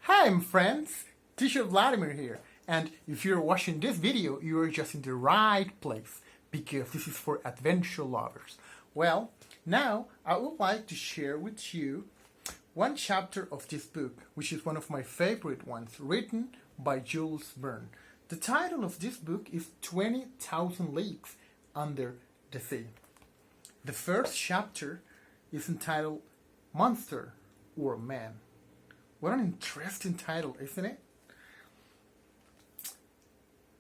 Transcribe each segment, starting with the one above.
Hi, my friends! Teacher Vladimir here. And if you're watching this video, you're just in the right place because this is for adventure lovers. Well, now I would like to share with you one chapter of this book, which is one of my favorite ones, written by Jules Verne. The title of this book is 20,000 Leagues Under the Sea. The first chapter is entitled Monster or Man. What an interesting title, isn't it?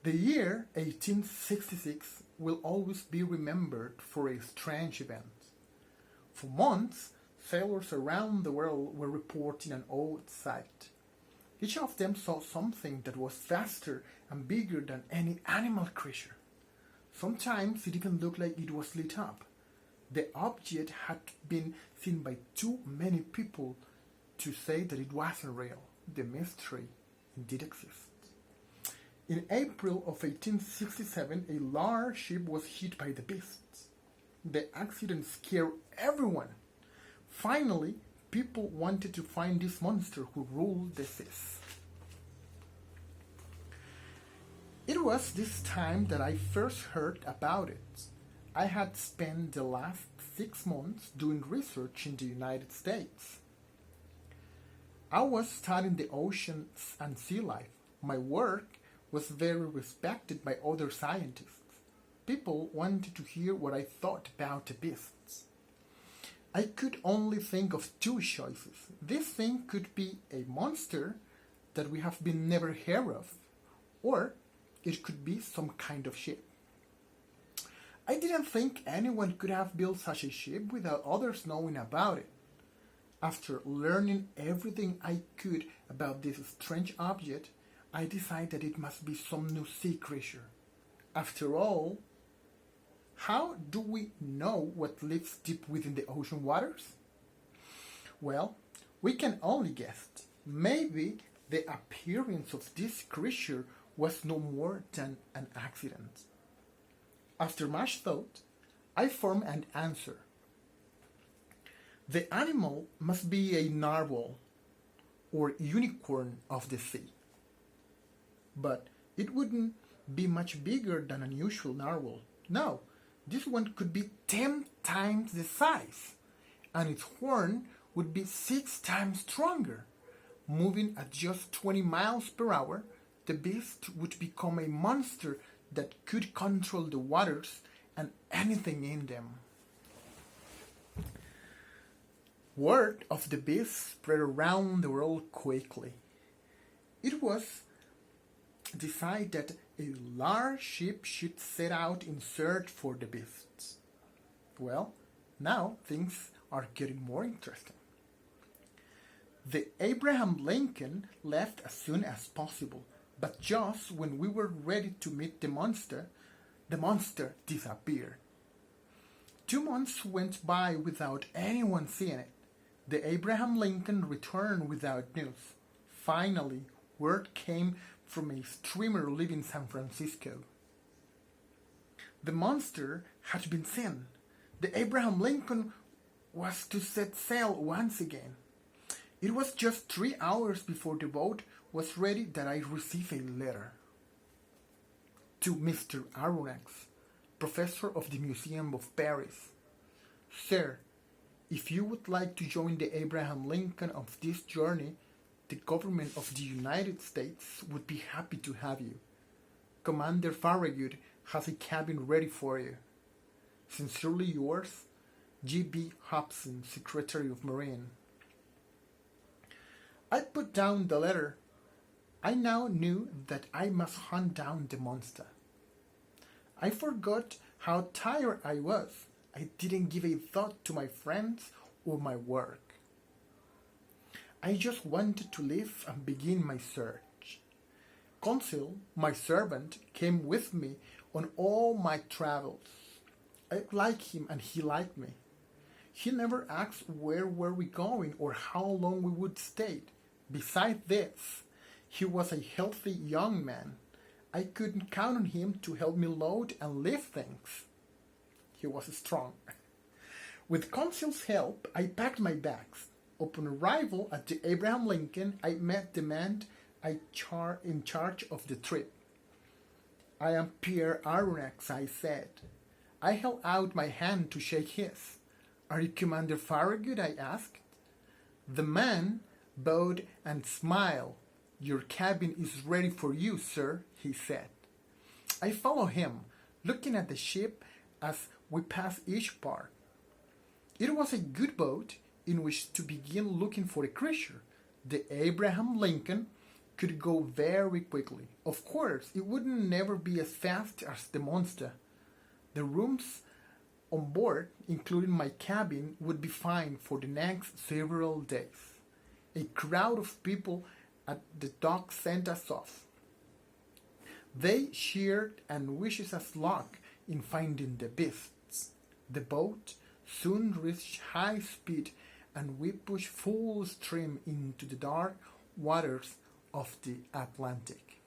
The year 1866 will always be remembered for a strange event. For months, sailors around the world were reporting an odd sight. Each of them saw something that was vaster and bigger than any animal creature. Sometimes it even looked like it was lit up. The object had been seen by too many people to say that it wasn't real. The mystery indeed exists. In April of 1867, a large ship was hit by the beasts. The accident scared everyone. Finally, people wanted to find this monster who ruled the seas. It was this time that I first heard about it. I had spent the last 6 months doing research in the United States. I was studying the oceans and sea life. My work was very respected by other scientists. People wanted to hear what I thought about the beasts. I could only think of 2 choices. This thing could be a monster that we have been never heard of, or it could be some kind of ship. I didn't think anyone could have built such a ship without others knowing about it. After learning everything I could about this strange object, I decided it must be some new sea creature. After all, how do we know what lives deep within the ocean waters? Well, we can only guess. Maybe the appearance of this creature was no more than an accident. After much thought, I formed an answer. The animal must be a narwhal or unicorn of the sea. But it wouldn't be much bigger than an usual narwhal. No, this one could be 10 times the size, and its horn would be 6 times stronger. Moving at just 20 miles per hour, the beast would become a monster that could control the waters and anything in them. Word of the beast spread around the world quickly. It was decided that a large ship should set out in search for the beasts. Well, now things are getting more interesting. The Abraham Lincoln left as soon as possible, but just when we were ready to meet the monster disappeared. 2 months went by without anyone seeing it. The Abraham Lincoln returned without news. Finally, word came from a streamer leaving San Francisco. The monster had been seen. The Abraham Lincoln was to set sail once again. It was just 3 hours before the boat was ready that I received a letter. To Mr. Aronnax, professor of the Museum of Paris. Sir, if you would like to join the Abraham Lincoln of this journey, the government of the United States would be happy to have you. Commander Farragut has a cabin ready for you. Sincerely yours, G.B. Hobson, Secretary of Marine. I put down the letter. I now knew that I must hunt down the monster. I forgot how tired I was. I didn't give a thought to my friends or my work. I just wanted to live and begin my search. Consul, my servant, came with me on all my travels. I liked him and he liked me. He never asked where were we going or how long we would stay. Besides this, he was a healthy young man. I couldn't count on him to help me load and lift things. He was strong. With Consul's help, I packed my bags. Upon arrival at the Abraham Lincoln, I met the man in charge of the trip. "I am Pierre Aronnax," I said. I held out my hand to shake his. "Are you Commander Farragut?" I asked. The man bowed and smiled. "Your cabin is ready for you, sir," he said. I followed him, looking at the ship as we passed each part. It was a good boat in which to begin looking for a creature. The Abraham Lincoln could go very quickly. Of course, it would never be as fast as the monster. The rooms on board, including my cabin, would be fine for the next several days. A crowd of people at the dock sent us off. They cheered and wished us luck in finding the beasts. The boat soon reached high speed and we pushed full stream into the dark waters of the Atlantic.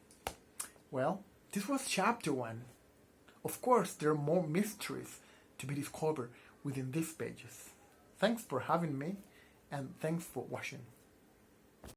Well, this was chapter 1. Of course, there are more mysteries to be discovered within these pages. Thanks for having me, and thanks for watching.